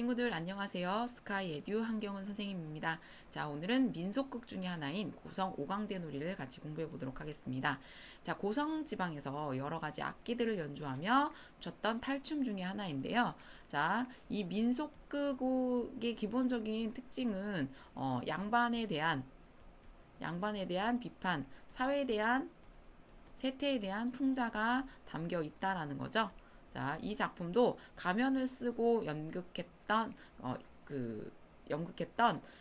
친구들 안녕하세요. 스카이 에듀 한경은 선생님입니다. 자, 오늘은 민속극 중에 하나인 고성 오광대 놀이를 같이 공부해 보도록 하겠습니다. 자, 고성 지방에서 여러 가지 악기들을 연주하며 췄던 탈춤 중에 하나인데요. 자, 이 민속극의 기본적인 특징은 양반에 대한 비판, 사회에 대한 세태에 대한 풍자가 담겨 있다라는 거죠. 자, 이 작품도 가면을 쓰고 연극했던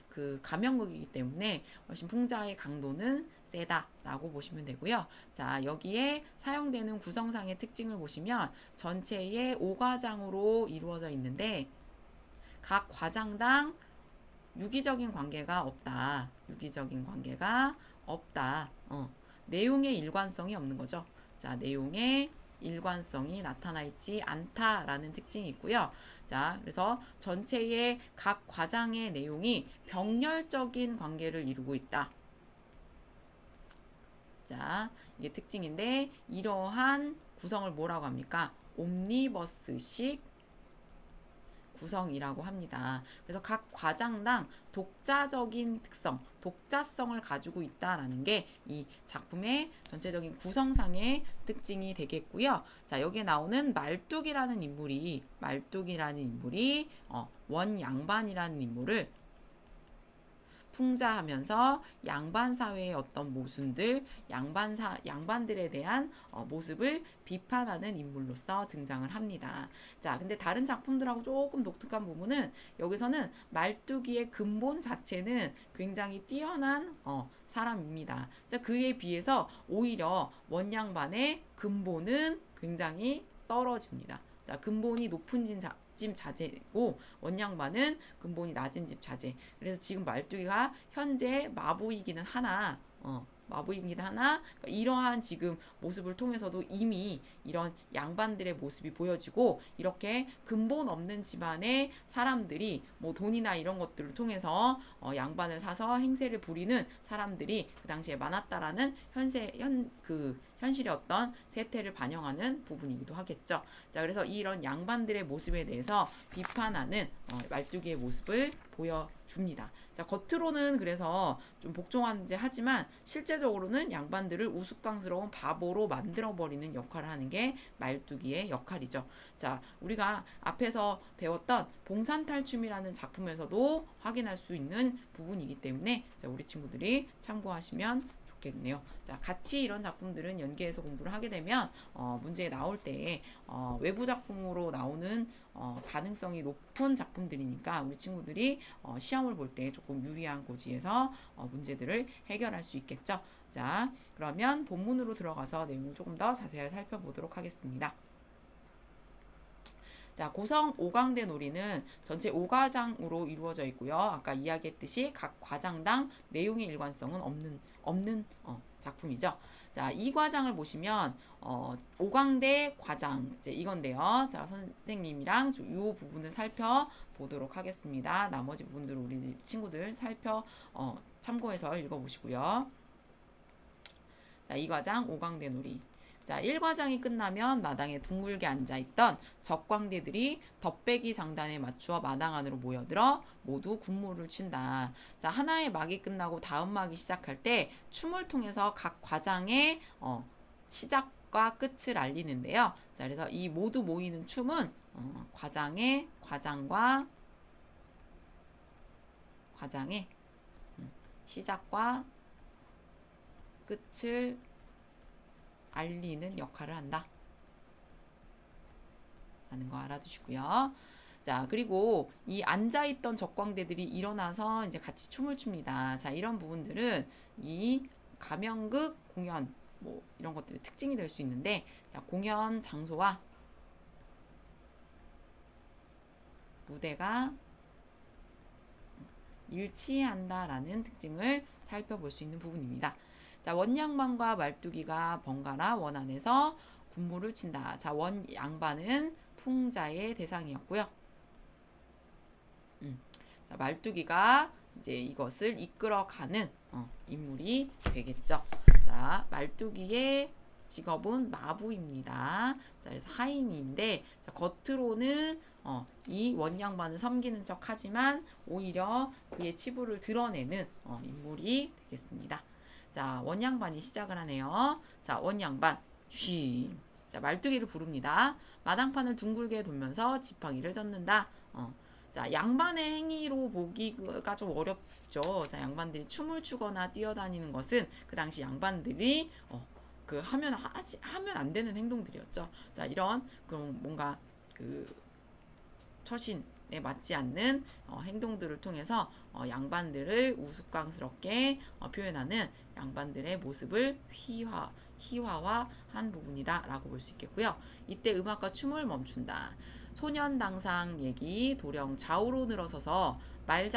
그 가면극이기 때문에 훨씬 풍자의 강도는 세다라고 보시면 되고요. 자, 여기에 사용되는 구성상의 특징을 보시면 전체의 5과장으로 이루어져 있는데 각 과장당 유기적인 관계가 없다. 유기적인 관계가 없다. 내용의 일관성이 없는 거죠. 자, 내용의 일관성이 나타나 있지 않다라는 특징이 있고요. 자, 그래서 전체의 각 과장의 내용이 병렬적인 관계를 이루고 있다. 자, 이게 특징인데 이러한 구성을 뭐라고 합니까? 옴니버스식 구성이라고 합니다. 그래서 각 과장당 독자적인 특성, 독자성을 가지고 있다라는 게 이 작품의 전체적인 구성상의 특징이 되겠고요. 자, 여기에 나오는 말뚝이라는 인물이 원양반이라는 인물을 풍자하면서 양반 사회의 어떤 모순들, 양반들에 대한 모습을 비판하는 인물로서 등장을 합니다. 자, 근데 다른 작품들하고 조금 독특한 부분은 여기서는 말뚝이의 근본 자체는 굉장히 뛰어난 사람입니다. 자, 그에 비해서 오히려 원양반의 근본은 굉장히 떨어집니다. 자, 근본이 높은 집 자재고 원양반은 근본이 낮은 집 자재. 그래서 지금 말뚝이가 현재 마부이기는 하나 그러니까 이러한 지금 모습을 통해서도 이미 이런 양반들의 모습이 보여지고 이렇게 근본 없는 집안의 사람들이 뭐 돈이나 이런 것들을 통해서 양반을 사서 행세를 부리는 사람들이 그 당시에 많았다라는 현실의 어떤 세태를 반영하는 부분이기도 하겠죠. 자, 그래서 이런 양반들의 모습에 대해서 비판하는 말뚝이의 모습을 보여줍니다. 자, 겉으로는 그래서 좀 복종하는지 하지만 실제적으로는 양반들을 우스꽝스러운 바보로 만들어버리는 역할을 하는 게 말뚝이의 역할이죠. 자, 우리가 앞에서 배웠던 봉산탈춤이라는 작품에서도 확인할 수 있는 부분이기 때문에 자, 우리 친구들이 참고하시면 좋겠네요. 자, 같이 이런 작품들은 연계해서 공부를 하게 되면 문제에 나올 때 외부 작품으로 나오는 가능성이 높은 작품들이니까 우리 친구들이 시험을 볼 때 조금 유리한 고지에서 문제들을 해결할 수 있겠죠. 자, 그러면 본문으로 들어가서 내용을 조금 더 자세히 살펴보도록 하겠습니다. 자, 고성 오광대 놀이는 전체 5과장으로 이루어져 있고요. 아까 이야기했듯이 각 과장당 내용의 일관성은 없는 작품이죠. 자, 이 과장을 보시면 오광대 과장 이제 이건데요. 자, 선생님이랑 이 부분을 살펴보도록 하겠습니다. 나머지 부분들 우리 친구들 참고해서 읽어보시고요. 자, 이 과장 오광대 놀이. 자, 1과장이 끝나면 마당에 둥글게 앉아있던 적광대들이 덧배기 장단에 맞추어 마당 안으로 모여들어 모두 군무를 춘다. 자, 하나의 막이 끝나고 다음 막이 시작할 때 춤을 통해서 각 과장의 시작과 끝을 알리는데요. 자, 그래서 이 모두 모이는 춤은 과장의 시작과 끝을 알리는 역할을 한다 라는 거 알아두시고요. 자, 그리고 이 앉아있던 적광대들이 일어나서 이제 같이 춤을 춥니다. 자, 이런 부분들은 이 가면극 공연 뭐 이런 것들이 특징이 될 수 있는데 자, 공연 장소와 무대가 일치한다라는 특징을 살펴볼 수 있는 부분입니다. 자, 원양반과 말뚝이가 번갈아 원 안에서 군무를 친다. 자, 원양반은 풍자의 대상이었고요. 자, 말뚝이가 이제 이것을 이끌어가는 인물이 되겠죠. 자, 말뚝이의 직업은 마부입니다. 자, 그래서 하인인데, 자, 겉으로는 이 원양반을 섬기는 척 하지만 오히려 그의 치부를 드러내는 인물이 되겠습니다. 자, 원양반이 시작을 하네요. 자, 원양반 쉬. 자, 말뚝이를 부릅니다. 마당판을 둥글게 돌면서 지팡이를 젓는다. 자, 양반의 행위로 보기가 좀 어렵죠. 자, 양반들이 춤을 추거나 뛰어다니는 것은 그 당시 양반들이 하면 안 되는 행동들이었죠. 자, 이런 그럼 뭔가 그 처신에 맞지 않는 행동들을 통해서 양반들을 우스꽝스럽게 표현하는 양반들의 모습을 희화화한 부분이다라고 볼 수 있겠고요. 이때 음악과 춤을 멈춘다. 소년당상 얘기 도령 좌우로 늘어서서 말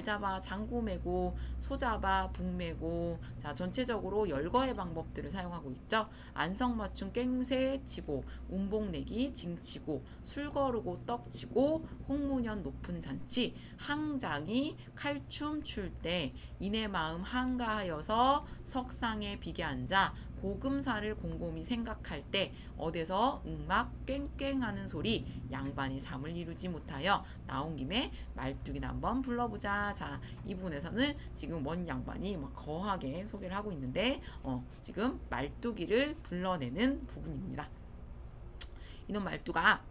잡아 장구 메고 소 잡아 북 메고 자 전체적으로 열거의 방법들을 사용하고 있죠. 안성맞춤 꽹쇠 치고 운복 내기 징치고 술 거르고 떡 치고 홍문연 높은 잔치 항장이 칼춤 출 때 이내 마음 한가하여서 석상에 비게 앉아 고금사를 곰곰이 생각할 때 어디서 음악 꽹꽹하는 소리 양반이 잠을 이루지 못하여 나온 김에 말뚝이나 한번 불러보자. 자, 이 부분에서는 지금 원 양반이 막 거하게 소개를 하고 있는데 지금 말뚝이를 불러내는 부분입니다. 이놈 말뚝아,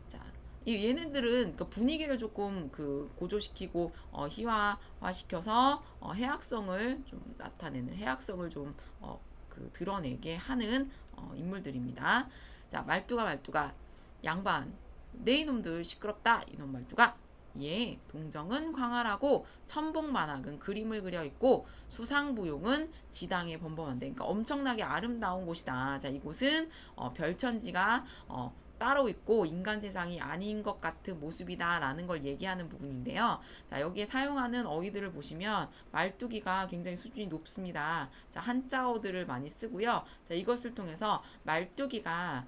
자, 이 얘네들은 그 분위기를 조금 그 고조시키고 희화화시켜서 해악성을 좀 나타내는 해악성을 좀 그 드러내게 하는 인물들입니다. 자, 말뚝아 양반 네 이놈들 시끄럽다. 이놈 말뚝아 예, 동정은 광활하고 천복만학은 그림을 그려 있고 수상부용은 지당에 범범한데 그러니까 엄청나게 아름다운 곳이다. 자, 이곳은 별천지가 따로 있고 인간 세상이 아닌 것 같은 모습이다 라는 걸 얘기하는 부분인데요. 자, 여기에 사용하는 어휘들을 보시면 말뚝이가 굉장히 수준이 높습니다. 자, 한자어들을 많이 쓰고요. 자, 이것을 통해서 말뚝이가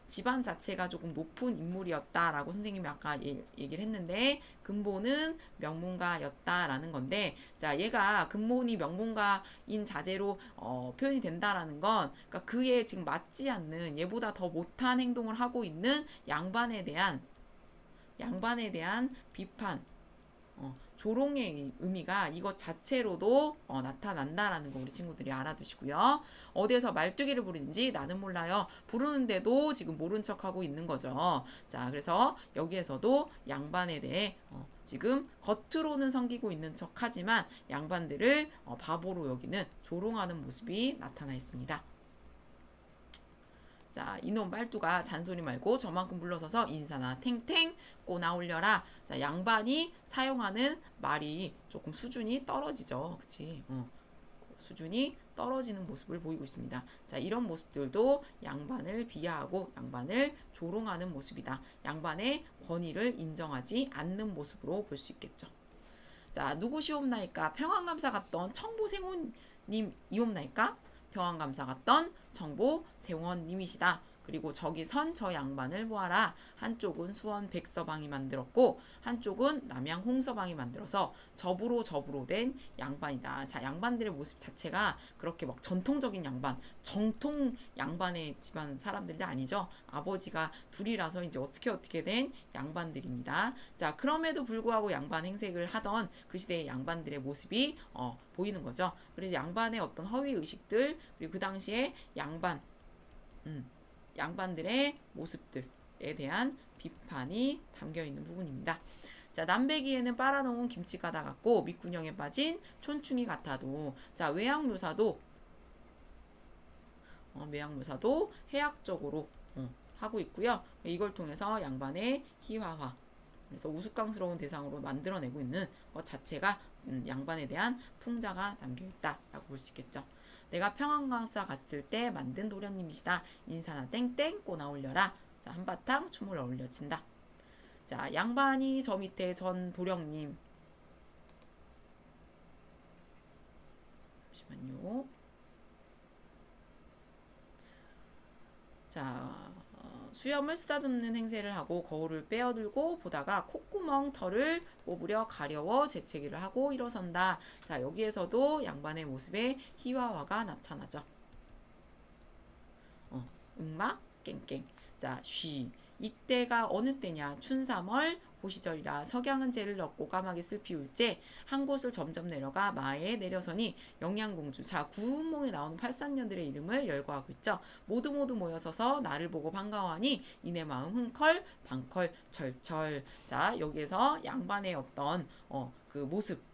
집안 자체가 조금 높은 인물이었다라고 선생님이 아까 얘기를 했는데 근본은 명문가였다라는 건데 자, 얘가 근본이 명문가인 자제로 표현이 된다라는 건 그러니까 그에 지금 맞지 않는 얘보다 더 못한 행동을 하고 있는 양반에 대한 비판 조롱의 의미가 이것 자체로도 나타난다라는 거 우리 친구들이 알아두시고요. 어디에서 말뚝이를 부르는지 나는 몰라요. 부르는데도 지금 모른 척하고 있는 거죠. 자, 그래서 여기에서도 양반에 대해 지금 겉으로는 섬기고 있는 척하지만 양반들을 바보로 여기는 조롱하는 모습이 나타나 있습니다. 자, 이놈 말뚝아 잔소리 말고 저만큼 물러서서 인사나 탱탱 꼬나 올려라. 자, 양반이 사용하는 말이 조금 수준이 떨어지죠. 그치? 수준이 떨어지는 모습을 보이고 있습니다. 자, 이런 모습들도 양반을 비하하고 양반을 조롱하는 모습이다. 양반의 권위를 인정하지 않는 모습으로 볼 수 있겠죠. 자, 누구시옵나이까? 평안감사 갔던 청보생원님 이옵나이까? 평안감사 갔던 청보생원님이시다. 그리고 저기 선 저 양반을 보아라. 한쪽은 수원 백서방이 만들었고 한쪽은 남양 홍서방이 만들어서 접으로 된 양반이다. 자, 양반들의 모습 자체가 그렇게 막 전통적인 양반, 정통 양반의 집안 사람들도 아니죠. 아버지가 둘이라서 이제 어떻게 된 양반들입니다. 자, 그럼에도 불구하고 양반 행색을 하던 그 시대의 양반들의 모습이 보이는 거죠. 그래서 양반의 어떤 허위 의식들 그리고 그 당시에 양반들의 모습들에 대한 비판이 담겨 있는 부분입니다. 자, 남배기에는 빨아놓은 김치가다 같고 밑구녕에 빠진 촌충이 같아도 자, 외양묘사도 해학적으로 하고 있고요. 이걸 통해서 양반의 희화화 그래서 우스꽝스러운 대상으로 만들어내고 있는 것 자체가 양반에 대한 풍자가 담겨 있다라고 볼 수 있겠죠. 내가 평안강사 갔을 때 만든 도련님이시다. 인사나 땡땡 꼬나 올려라. 자, 한바탕 춤을 어울려친다. 자, 양반이 저 밑에 전 도령님. 잠시만요. 자, 수염을 쓰다듬는 행세를 하고 거울을 빼어들고 보다가 콧구멍 털을 뽑으려 가려워 재채기를 하고 일어선다. 자, 여기에서도 양반의 모습에 희화화가 나타나죠. 음막 깽깽. 자, 쉬. 이때가 어느 때냐? 춘삼월 호시절이라 석양은 재를 넣고 까마귀 쓸 피울째 한 곳을 점점 내려가 마에 내려서니 영양공주. 자, 구운몽에 나오는 팔산녀들의 이름을 열거하고 있죠. 모두 모여서서 나를 보고 반가워하니 이내 마음 흥컬 방컬 철철. 자, 여기에서 양반의 어떤 그 모습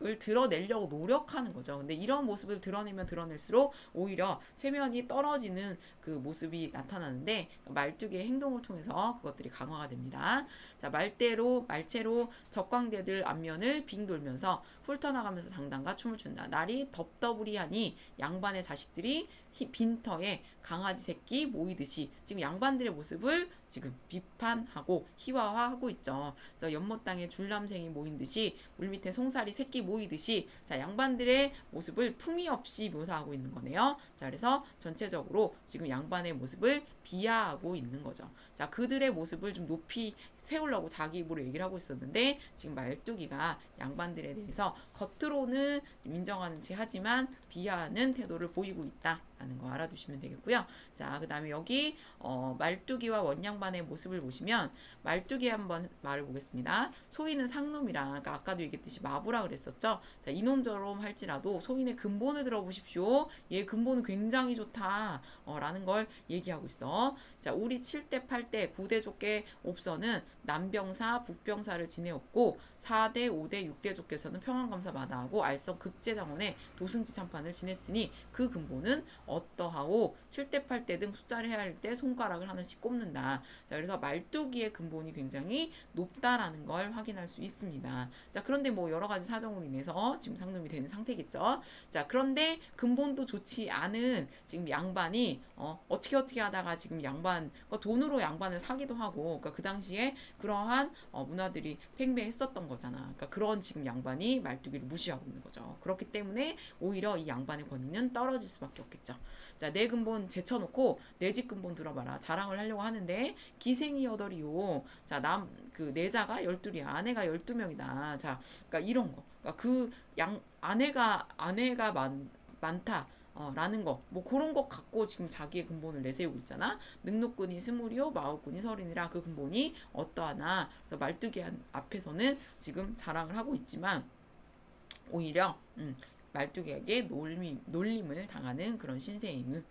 을 드러내려고 노력하는 거죠. 근데 이런 모습을 드러내면 드러낼수록 오히려 체면이 떨어지는 그 모습이 나타나는데 말뚝의 행동을 통해서 그것들이 강화가 됩니다. 자, 말체로 적광대들 앞면을 빙 돌면서 훑어나가면서 당당과 춤을 춘다. 날이 덥더부리하니 양반의 자식들이 빈터에 강아지 새끼 모이듯이 지금 양반들의 모습을 지금 비판하고 희화화하고 있죠. 그래서 연못 땅에 줄남생이 모인 듯이 물밑에 송사리 새끼 모이듯이 자, 양반들의 모습을 품위 없이 묘사하고 있는 거네요. 자, 그래서 전체적으로 지금 양반의 모습을 비하하고 있는 거죠. 자, 그들의 모습을 좀 높이 세우려고 자기 입으로 얘기를 하고 있었는데 지금 말뚝이가 양반들에 대해서 겉으로는 인정하는 체 하지만 비하하는 태도를 보이고 있다라는 거 알아두시면 되겠고요. 자, 그 다음에 여기 말뚝이와 원양반의 모습을 보시면 말뚝이 한번 말을 보겠습니다. 소인은 상놈이라 그러니까 아까도 얘기했듯이 마부라 그랬었죠. 자, 이놈저놈 할지라도 소인의 근본을 들어보십시오. 얘 근본은 굉장히 좋다 라는 걸 얘기하고 있어. 자, 우리 7대 8대 9대 족계 옵서는 남병사 북병사를 지내었고 4대 5대 6대 족계에서는 평안검사 마다하고 알성 급제장원에 도승지 참판을 지냈으니 그 근본은 어떠하오 7대 8대 등 숫자를 해야 할 때 손가락을 하나씩 꼽는다. 자, 그래서 말뚝이의 근본이 굉장히 높다라는 걸 확인할 수 있습니다. 자, 그런데 뭐 여러 가지 사정으로 인해서 지금 상놈이 되는 상태겠죠. 자, 그런데 근본도 좋지 않은 지금 양반이 어떻게 하다가 지금 양반 돈으로 양반을 사기도 하고 그러니까 그 당시에 그러한 문화들이 팽배했었던 거잖아. 그러니까 그런 지금 양반이 말뚝이를 무시하고 있는 거죠. 그렇기 때문에 오히려 이 양반의 권위는 떨어질 수밖에 없겠죠. 자, 내 근본 제쳐놓고 내 집 근본 들어봐라. 자랑을 하려고 하는데 기생이 여덟이요. 자, 그 내자가 12이야. 아내가 12명이다. 자, 그러니까 이런 거. 그러니까 그 아내가 많다. 라는 거, 뭐 그런 것 갖고 지금 자기의 근본을 내세우고 있잖아. 능록군이 스물이요, 마오군이 서른이라 그 근본이 어떠하나. 그래서 말뚝이 앞에서는 지금 자랑을 하고 있지만 오히려 말뚝이에게 놀림을 당하는 그런 신세임을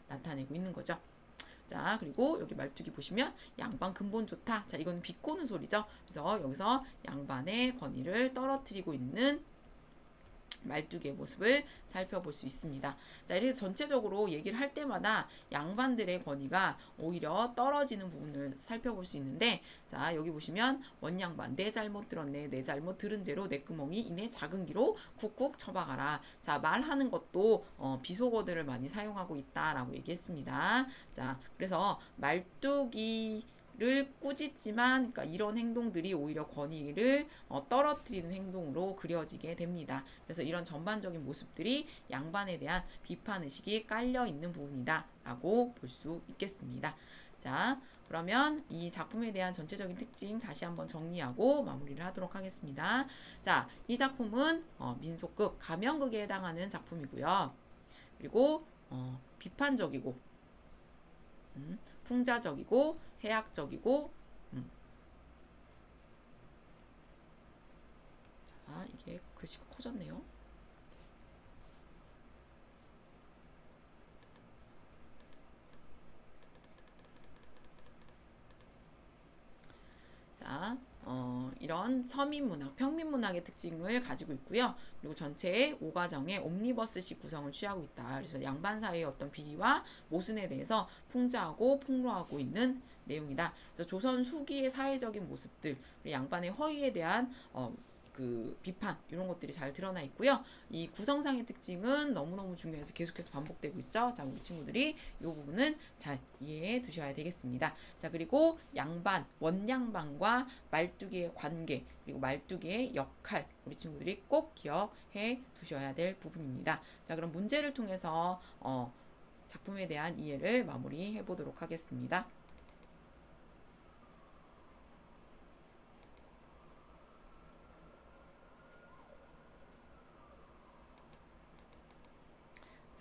나타내고 있는 거죠. 자, 그리고 여기 말뚝이 보시면 양반 근본 좋다. 자, 이거는 비꼬는 소리죠. 그래서 여기서 양반의 권위를 떨어뜨리고 있는 말뚝의 모습을 살펴볼 수 있습니다. 자, 이렇게 전체적으로 얘기를 할 때마다 양반들의 권위가 오히려 떨어지는 부분을 살펴볼 수 있는데 자, 여기 보시면 원양반 내 잘못 들었네 내 잘못 들은 죄로 내 구멍이 이내 작은 기로 쿡쿡 쳐박아라. 자, 말하는 것도 비속어들을 많이 사용하고 있다라고 얘기했습니다. 자, 그래서 말뚝이 를 꾸짖지만 그러니까 이런 행동들이 오히려 권위를 떨어뜨리는 행동으로 그려지게 됩니다. 그래서 이런 전반적인 모습들이 양반에 대한 비판의식이 깔려 있는 부분이다 라고 볼 수 있겠습니다. 자, 그러면 이 작품에 대한 전체적인 특징 다시 한번 정리하고 마무리를 하도록 하겠습니다. 자, 이 작품은 민속극, 가면극에 해당하는 작품이고요. 그리고 비판적이고 풍자적이고 해학적이고 자, 이게 글씨가 커졌네요. 자, 이런 서민문학, 평민문학의 특징을 가지고 있고요. 그리고 전체의 5과정의 옴니버스식 구성을 취하고 있다. 그래서 양반 사이의 어떤 비리와 모순에 대해서 풍자하고 폭로하고 있는 내용이다. 그래서 조선 후기의 사회적인 모습들, 양반의 허위에 대한 그 비판 이런 것들이 잘 드러나 있고요. 이 구성상의 특징은 너무너무 중요해서 계속해서 반복되고 있죠. 자, 우리 친구들이 이 부분은 잘 이해해 두셔야 되겠습니다. 자, 그리고 양반, 원양반과 말뚝이의 관계 그리고 말뚝이의 역할 우리 친구들이 꼭 기억해 두셔야 될 부분입니다. 자, 그럼 문제를 통해서 작품에 대한 이해를 마무리해 보도록 하겠습니다.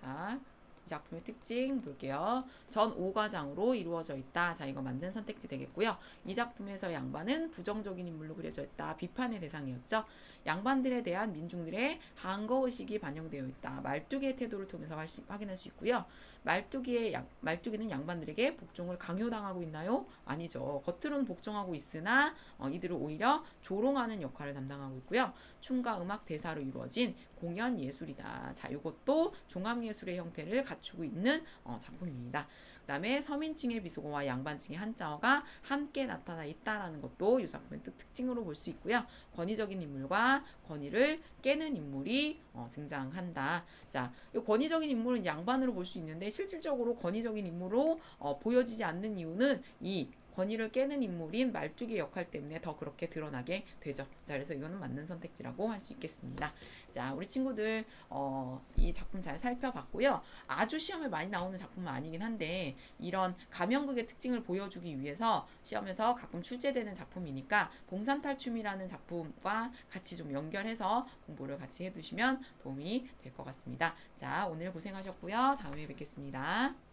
자, 이 작품의 특징 볼게요. 전 5과장으로 이루어져 있다. 자, 이거 맞는 선택지 되겠고요. 이 작품에서 양반은 부정적인 인물로 그려져 있다. 비판의 대상이었죠. 양반들에 대한 민중들의 항거의식이 반영되어 있다. 말뚝의 태도를 통해서 확인할 수 있고요. 말뚝이는 양반들에게 복종을 강요당하고 있나요? 아니죠. 겉으로는 복종하고 있으나 이들을 오히려 조롱하는 역할을 담당하고 있고요. 춤과 음악, 대사로 이루어진 공연 예술이다. 자, 이것도 종합예술의 형태를 갖추고 있는 작품입니다. 그 다음에 서민층의 비속어와 양반층의 한자어가 함께 나타나 있다라는 것도 이 작품의 특징으로 볼 수 있고요. 권위적인 인물과 권위를 깨는 인물이 등장한다. 자, 이 권위적인 인물은 양반으로 볼 수 있는데 실질적으로 권위적인 인물로 보여지지 않는 이유는 이 권위를 깨는 인물인 말뚝의 역할 때문에 더 그렇게 드러나게 되죠. 자, 그래서 이거는 맞는 선택지라고 할 수 있겠습니다. 자, 우리 친구들 이 작품 잘 살펴봤고요. 아주 시험에 많이 나오는 작품은 아니긴 한데 이런 가명극의 특징을 보여주기 위해서 시험에서 가끔 출제되는 작품이니까 봉산탈춤이라는 작품과 같이 좀 연결해서 공부를 같이 해두시면 도움이 될 것 같습니다. 자, 오늘 고생하셨고요. 다음에 뵙겠습니다.